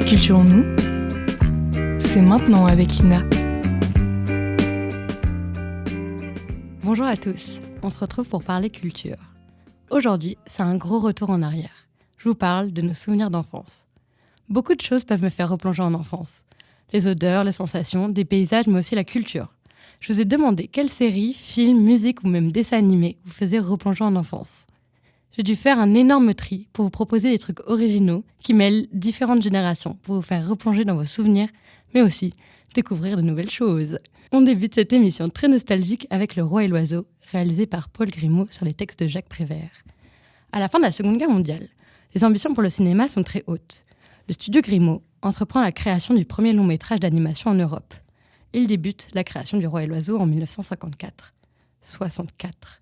Culturons-nous, c'est maintenant avec Lina. Bonjour à tous, on se retrouve pour parler culture. Aujourd'hui, c'est un gros retour en arrière. Je vous parle de nos souvenirs d'enfance. Beaucoup de choses peuvent me faire replonger en enfance. Les odeurs, les sensations, des paysages, mais aussi la culture. Je vous ai demandé quelles séries, films, musique ou même dessins animés vous faisaient replonger en enfance. J'ai dû faire un énorme tri pour vous proposer des trucs originaux qui mêlent différentes générations pour vous faire replonger dans vos souvenirs, mais aussi découvrir de nouvelles choses. On débute cette émission très nostalgique avec Le Roi et l'Oiseau, réalisé par Paul Grimaud sur les textes de Jacques Prévert. À la fin de la Seconde Guerre mondiale, les ambitions pour le cinéma sont très hautes. Le studio Grimaud entreprend la création du premier long métrage d'animation en Europe. Il débute la création du Roi et l'Oiseau en 1954. 64.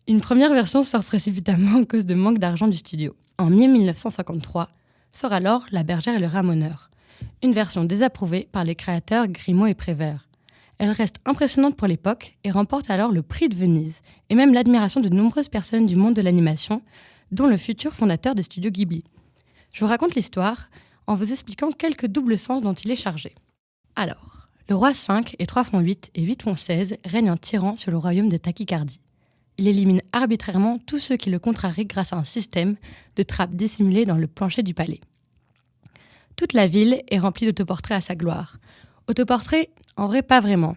Une première version sort précipitamment à cause de manque d'argent du studio. En mai 1953, sort alors La Bergère et le Ramoneur, une version désapprouvée par les créateurs Grimaud et Prévert. Elle reste impressionnante pour l'époque et remporte alors le prix de Venise, et même l'admiration de nombreuses personnes du monde de l'animation, dont le futur fondateur des studios Ghibli. Je vous raconte l'histoire en vous expliquant quelques doubles sens dont il est chargé. Alors, le roi 5 et 3 font 8 et 8 font 16 règne en tyran sur le royaume de Tachycardie. Il élimine arbitrairement tous ceux qui le contrarient grâce à un système de trappes dissimulées dans le plancher du palais. Toute la ville est remplie d'autoportraits à sa gloire. Autoportraits, en vrai, pas vraiment.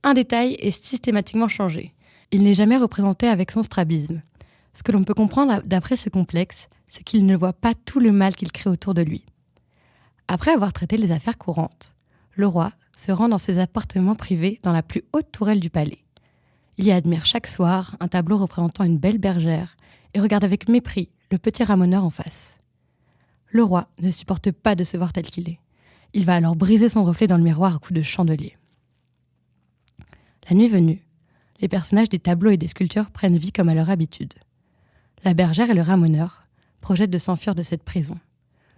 Un détail est systématiquement changé. Il n'est jamais représenté avec son strabisme. Ce que l'on peut comprendre d'après ce complexe, c'est qu'il ne voit pas tout le mal qu'il crée autour de lui. Après avoir traité les affaires courantes, le roi se rend dans ses appartements privés dans la plus haute tourelle du palais. Il y admire chaque soir un tableau représentant une belle bergère et regarde avec mépris le petit ramoneur en face. Le roi ne supporte pas de se voir tel qu'il est. Il va alors briser son reflet dans le miroir à coups de chandelier. La nuit venue, les personnages des tableaux et des sculptures prennent vie comme à leur habitude. La bergère et le ramoneur projettent de s'enfuir de cette prison.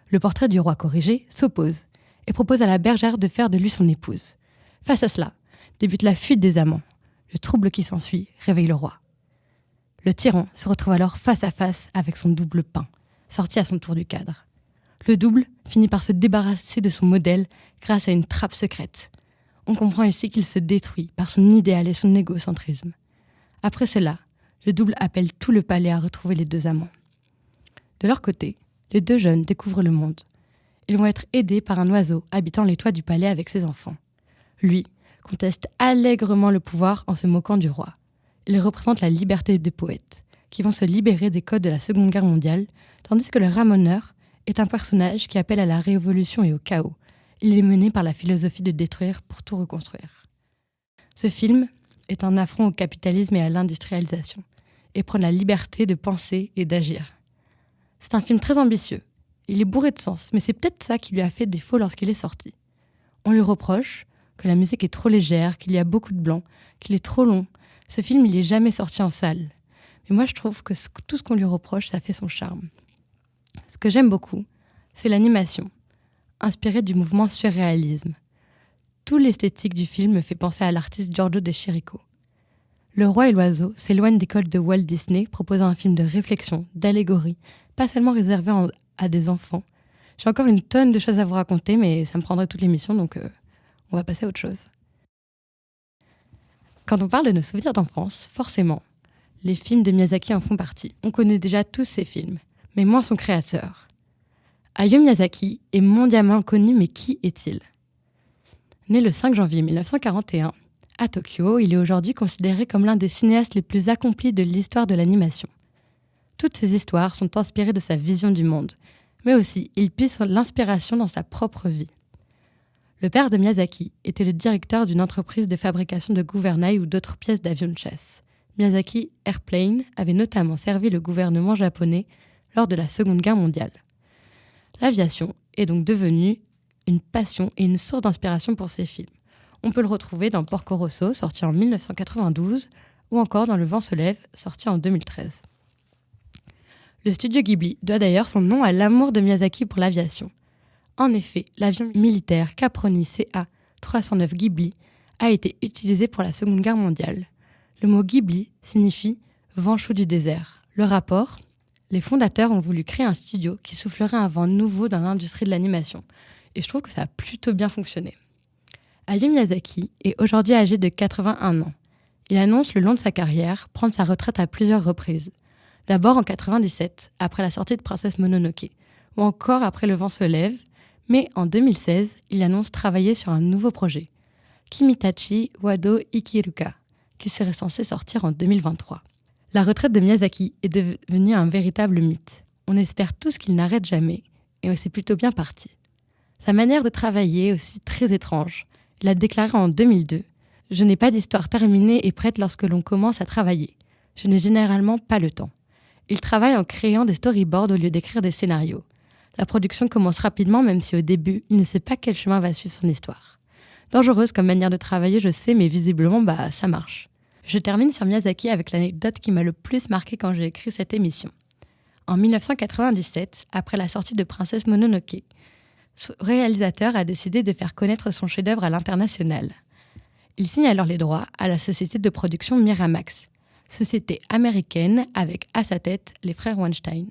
Le portrait du roi corrigé s'oppose et propose à la bergère de faire de lui son épouse. Face à cela, débute la fuite des amants. Le trouble qui s'ensuit réveille le roi. Le tyran se retrouve alors face à face avec son double peint, sorti à son tour du cadre. Le double finit par se débarrasser de son modèle grâce à une trappe secrète. On comprend ici qu'il se détruit par son idéal et son égocentrisme. Après cela, le double appelle tout le palais à retrouver les deux amants. De leur côté, les deux jeunes découvrent le monde. Ils vont être aidés par un oiseau habitant les toits du palais avec ses enfants. Lui conteste allègrement le pouvoir en se moquant du roi. Il représente la liberté des poètes, qui vont se libérer des codes de la Seconde Guerre mondiale, tandis que le ramoneur est un personnage qui appelle à la révolution et au chaos. Il est mené par la philosophie de détruire pour tout reconstruire. Ce film est un affront au capitalisme et à l'industrialisation, et prône la liberté de penser et d'agir. C'est un film très ambitieux. Il est bourré de sens, mais c'est peut-être ça qui lui a fait défaut lorsqu'il est sorti. On lui reproche que la musique est trop légère, qu'il y a beaucoup de blanc, qu'il est trop long. Ce film, il n'est jamais sorti en salle. Mais moi, je trouve que tout ce qu'on lui reproche, ça fait son charme. Ce que j'aime beaucoup, c'est l'animation, inspirée du mouvement surréalisme. Tout l'esthétique du film me fait penser à l'artiste Giorgio de Chirico. Le Roi et l'Oiseau s'éloigne des codes de Walt Disney, proposant un film de réflexion, d'allégorie, pas seulement réservé à des enfants. J'ai encore une tonne de choses à vous raconter, mais ça me prendrait toute l'émission, donc on va passer à autre chose. Quand on parle de nos souvenirs d'enfance, forcément, les films de Miyazaki en font partie. On connaît déjà tous ces films, mais moins son créateur. Hayao Miyazaki est mondialement connu, mais qui est-il ? Né le 5 janvier 1941, à Tokyo, il est aujourd'hui considéré comme l'un des cinéastes les plus accomplis de l'histoire de l'animation. Toutes ces histoires sont inspirées de sa vision du monde, mais aussi il puise l'inspiration dans sa propre vie. Le père de Miyazaki était le directeur d'une entreprise de fabrication de gouvernails ou d'autres pièces d'avions de chasse. Miyazaki Airplane avait notamment servi le gouvernement japonais lors de la Seconde Guerre mondiale. L'aviation est donc devenue une passion et une source d'inspiration pour ses films. On peut le retrouver dans Porco Rosso, sorti en 1992, ou encore dans Le vent se lève, sorti en 2013. Le studio Ghibli doit d'ailleurs son nom à l'amour de Miyazaki pour l'aviation. En effet, l'avion militaire Caproni CA-309 Ghibli a été utilisé pour la Seconde Guerre mondiale. Le mot Ghibli signifie « vent chaud du désert ». Le rapport, les fondateurs ont voulu créer un studio qui soufflerait un vent nouveau dans l'industrie de l'animation. et je trouve que ça a plutôt bien fonctionné. Hayao Miyazaki est aujourd'hui âgé de 81 ans. Il annonce le long de sa carrière prendre sa retraite à plusieurs reprises. D'abord en 97, après la sortie de Princesse Mononoke, ou encore après Le vent se lève, mais en 2016, il annonce travailler sur un nouveau projet, Kimitachi Wado Ikiruka, qui serait censé sortir en 2023. La retraite de Miyazaki est devenue un véritable mythe. On espère tous qu'il n'arrête jamais, et c'est plutôt bien parti. Sa manière de travailler est aussi très étrange. Il a déclaré en 2002 « Je n'ai pas d'histoire terminée et prête lorsque l'on commence à travailler. Je n'ai généralement pas le temps. » Il travaille en créant des storyboards au lieu d'écrire des scénarios. La production commence rapidement, même si au début, il ne sait pas quel chemin va suivre son histoire. Dangereuse comme manière de travailler, je sais, mais visiblement, ça marche. Je termine sur Miyazaki avec l'anecdote qui m'a le plus marquée quand j'ai écrit cette émission. En 1997, après la sortie de Princesse Mononoke, ce réalisateur a décidé de faire connaître son chef-d'œuvre à l'international. Il signe alors les droits à la société de production Miramax, société américaine avec à sa tête les frères Weinstein.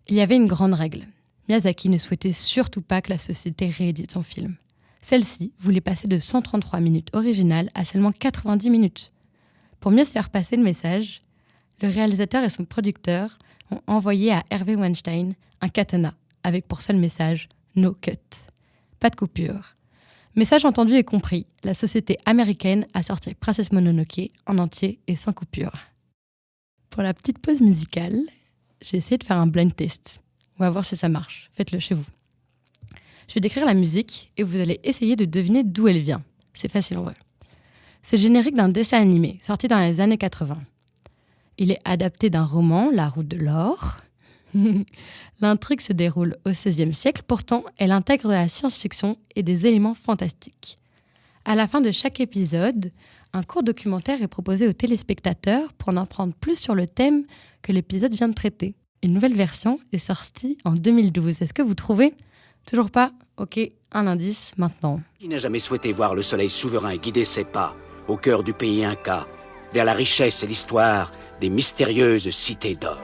Il y avait une grande règle. Miyazaki ne souhaitait surtout pas que la société réédite son film. Celle-ci voulait passer de 133 minutes originales à seulement 90 minutes. Pour mieux se faire passer le message, le réalisateur et son producteur ont envoyé à Hervé Weinstein un katana avec pour seul message « No cut ». Pas de coupure. Message entendu et compris, la société américaine a sorti Princesse Mononoke en entier et sans coupure. Pour la petite pause musicale, j'ai essayé de faire un blind test. On va voir si ça marche. Faites-le chez vous. Je vais décrire la musique et vous allez essayer de deviner d'où elle vient. C'est facile en vrai. C'est le générique d'un dessin animé sorti dans les années 80. Il est adapté d'un roman, La Route de l'Or. L'intrigue se déroule au XVIe siècle, pourtant elle intègre de la science-fiction et des éléments fantastiques. À la fin de chaque épisode, un court documentaire est proposé aux téléspectateurs pour en apprendre plus sur le thème que l'épisode vient de traiter. Une nouvelle version est sortie en 2012. Est-ce que vous trouvez ? Toujours pas ? Ok, un indice maintenant. Qui n'a jamais souhaité voir le soleil souverain guider ses pas au cœur du pays Inca, vers la richesse et l'histoire des mystérieuses cités d'or.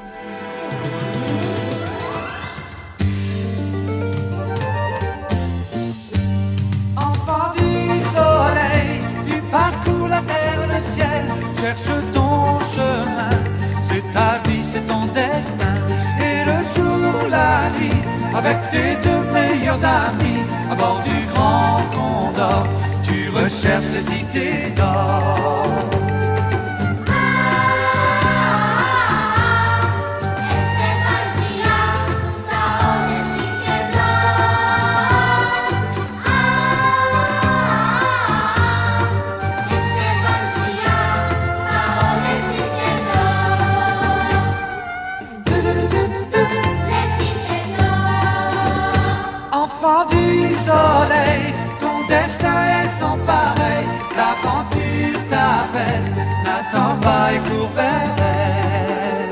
Enfant du soleil, tu parcours la terre, le ciel, cherche ton chemin. C'est ta vie, c'est ton destin. Et le jour, la nuit, avec tes deux meilleurs amis, à bord du Grand Condor, tu recherches les cités d'or. Enfant du soleil, ton destin est sans pareil. L'aventure t'appelle, n'attends pas et cours vers elle.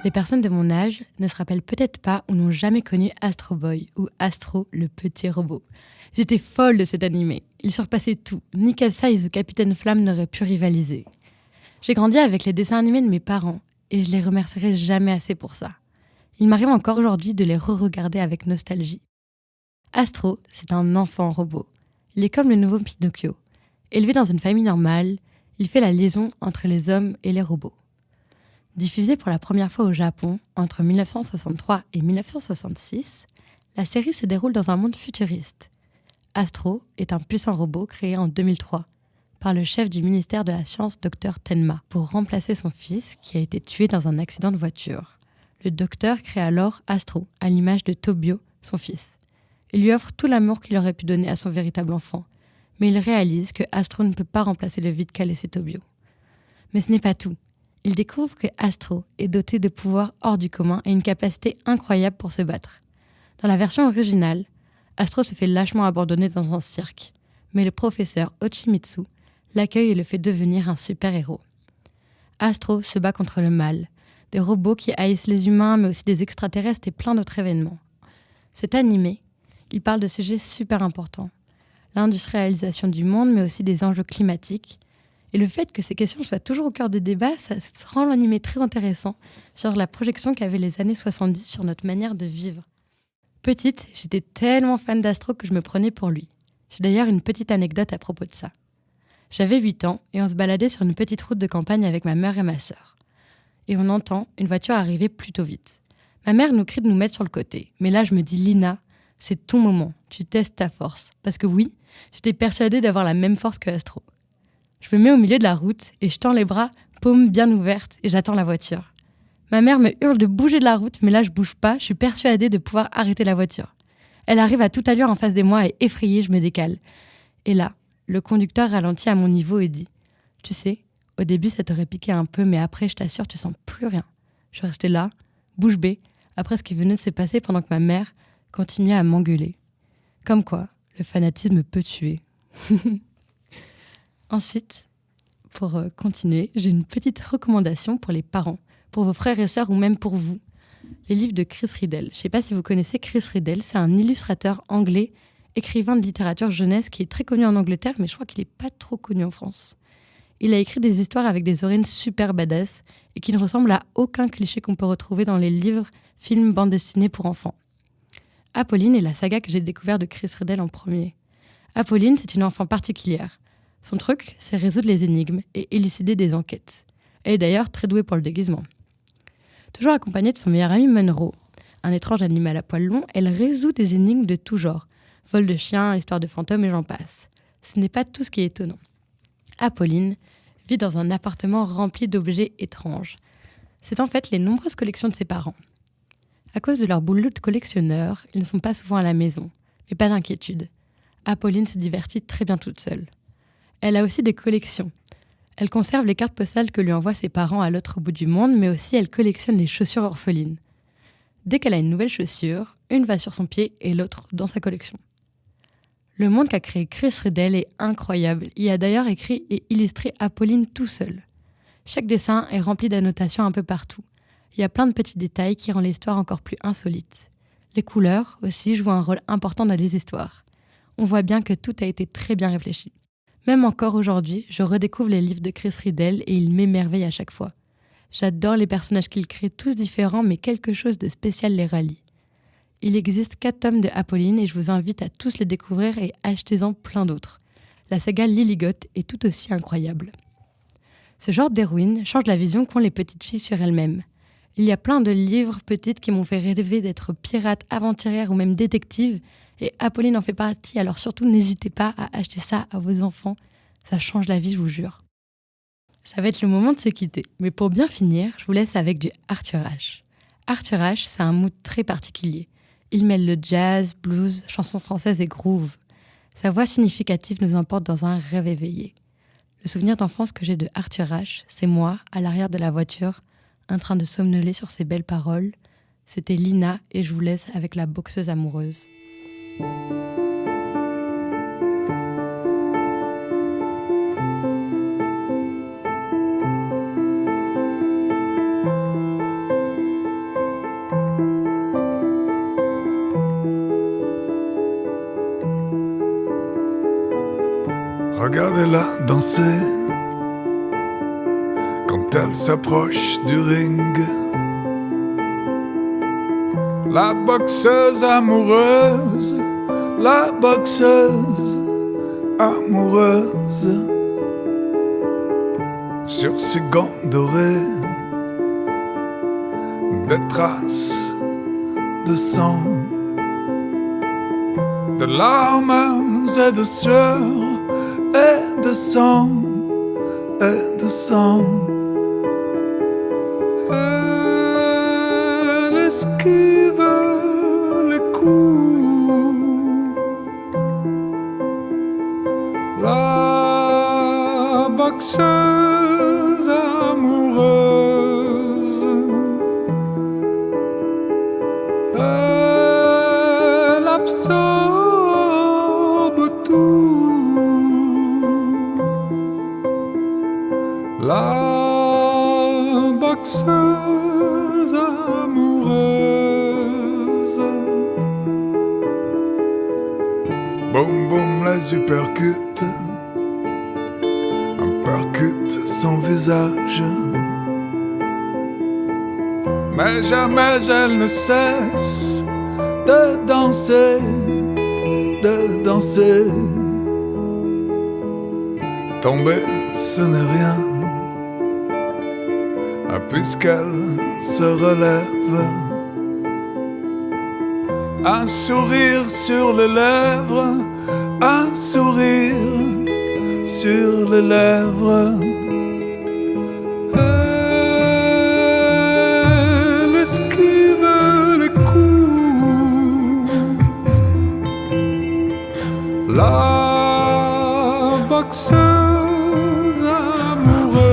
Les personnes de mon âge ne se rappellent peut-être pas ou n'ont jamais connu Astro Boy ou Astro le petit robot. J'étais folle de cet animé. Il surpassait tout. Nika Size ou Capitaine Flamme n'auraient pu rivaliser. J'ai grandi avec les dessins animés de mes parents et je les remercierai jamais assez pour ça. Il m'arrive encore aujourd'hui de les re-regarder avec nostalgie. Astro, c'est un enfant robot. Il est comme le nouveau Pinocchio. Élevé dans une famille normale, il fait la liaison entre les hommes et les robots. Diffusée pour la première fois au Japon entre 1963 et 1966, la série se déroule dans un monde futuriste. Astro est un puissant robot créé en 2003 par le chef du ministère de la Science, Dr Tenma, pour remplacer son fils qui a été tué dans un accident de voiture. Le docteur crée alors Astro, à l'image de Tobio, son fils. Il lui offre tout l'amour qu'il aurait pu donner à son véritable enfant, mais il réalise que Astro ne peut pas remplacer le vide qu'a laissé Tobio. Mais ce n'est pas tout. Il découvre que Astro est doté de pouvoirs hors du commun et une capacité incroyable pour se battre. Dans la version originale, Astro se fait lâchement abandonner dans un cirque, mais le professeur Ochimitsu l'accueille et le fait devenir un super-héros. Astro se bat contre le mal, des robots qui haïssent les humains, mais aussi des extraterrestres et plein d'autres événements. Cet animé, il parle de sujets super importants. l'industrialisation du monde, mais aussi des enjeux climatiques. Et le fait que ces questions soient toujours au cœur des débats, ça rend l'animé très intéressant sur la projection qu'avaient les années 70 sur notre manière de vivre. Petite, j'étais tellement fan d'Astro que je me prenais pour lui. J'ai d'ailleurs une petite anecdote à propos de ça. J'avais 8 ans et on se baladait sur une petite route de campagne avec ma mère et ma sœur. Et on entend une voiture arriver plutôt vite. Ma mère nous crie de nous mettre sur le côté. Mais là, je me dis, Lina, c'est ton moment. Tu testes ta force. Parce que oui, j'étais persuadée d'avoir la même force que Astro. Je me mets au milieu de la route et je tends les bras, paume bien ouverte, et j'attends la voiture. Ma mère me hurle de bouger de la route, mais là, je bouge pas. Je suis persuadée de pouvoir arrêter la voiture. Elle arrive à toute allure en face de moi et effrayée, je me décale. Et là, le conducteur ralentit à mon niveau et dit « Tu sais, au début, ça t'aurait piqué un peu, mais après, je t'assure, tu sens plus rien. » Je suis restée là, bouche bée, après ce qui venait de se passer pendant que ma mère continuait à m'engueuler. Comme quoi, le fanatisme peut tuer. Ensuite, pour continuer, j'ai une petite recommandation pour les parents, pour vos frères et sœurs ou même pour vous. Les livres de Chris Riddell. Je ne sais pas si vous connaissez Chris Riddell, c'est un illustrateur anglais, écrivain de littérature jeunesse qui est très connu en Angleterre, mais je crois qu'il n'est pas trop connu en France. Il a écrit des histoires avec des héroïnes super badass et qui ne ressemblent à aucun cliché qu'on peut retrouver dans les livres, films, bandes dessinées pour enfants. Apolline est la saga que j'ai découverte de Chris Riddell en premier. Apolline, c'est une enfant particulière. Son truc, c'est résoudre les énigmes et élucider des enquêtes. Elle est d'ailleurs très douée pour le déguisement. Toujours accompagnée de son meilleur ami Monroe, un étrange animal à poils longs, elle résout des énigmes de tout genre. Vol de chiens, histoire de fantômes et j'en passe. Ce n'est pas tout ce qui est étonnant. Apolline vit dans un appartement rempli d'objets étranges. C'est en fait les nombreuses collections de ses parents. À cause de leur boulot de collectionneur, ils ne sont pas souvent à la maison. Mais pas d'inquiétude. Apolline se divertit très bien toute seule. Elle a aussi des collections. Elle conserve les cartes postales que lui envoient ses parents à l'autre bout du monde, mais aussi elle collectionne les chaussures orphelines. Dès qu'elle a une nouvelle chaussure, une va sur son pied et l'autre dans sa collection. Le monde qu'a créé Chris Riddell est incroyable. Il a d'ailleurs écrit et illustré Apolline tout seul. Chaque dessin est rempli d'annotations un peu partout. Il y a plein de petits détails qui rendent l'histoire encore plus insolite. Les couleurs aussi jouent un rôle important dans les histoires. On voit bien que tout a été très bien réfléchi. Même encore aujourd'hui, je redécouvre les livres de Chris Riddell et il m'émerveille à chaque fois. J'adore les personnages qu'il crée, tous différents, mais quelque chose de spécial les rallie. Il existe 4 tomes de Apolline et je vous invite à tous les découvrir et achetez-en plein d'autres. La saga Lilligoth est tout aussi incroyable. Ce genre d'héroïne change la vision qu'ont les petites filles sur elles-mêmes. Il y a plein de livres petites qui m'ont fait rêver d'être pirate, aventurière ou même détective, et Apolline en fait partie, alors surtout n'hésitez pas à acheter ça à vos enfants. Ça change la vie, je vous jure. Ça va être le moment de se quitter. Mais pour bien finir, je vous laisse avec du Arthur H. Arthur H, c'est un mood très particulier. Il mêle le jazz, blues, chansons françaises et groove. Sa voix significative nous emporte dans un rêve éveillé. Le souvenir d'enfance que j'ai de Arthur H, c'est moi, à l'arrière de la voiture, en train de somnoler sur ses belles paroles. C'était Lina et je vous laisse avec la boxeuse amoureuse. Regardez-la danser quand elle s'approche du ring. La boxeuse amoureuse, la boxeuse amoureuse. Sur ses gants dorés, des traces de sang, de larmes et de sueur. Et de sang, et de sang. Elle esquive les coups. La boxeuse amoureuse. Elle absorbe tout. La boxeuse amoureuse. Boum boum les uppercuts, un percute son visage. Mais jamais elle ne cesse de danser, de danser. Tomber, ce n'est rien, puisqu'elle se relève. Un sourire sur les lèvres, un sourire sur les lèvres. Elle esquive les coups, la boxeuse amoureuse.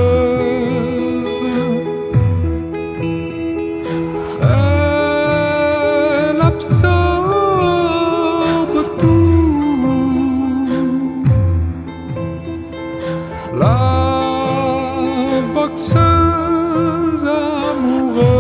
Elle absorbe tout, la boxeuse amoureuse.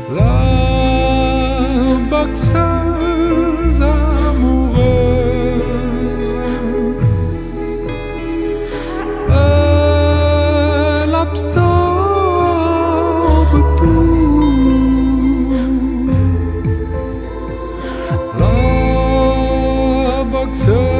La boxeuse amoureuse, elle absorbe tout, la boxeuse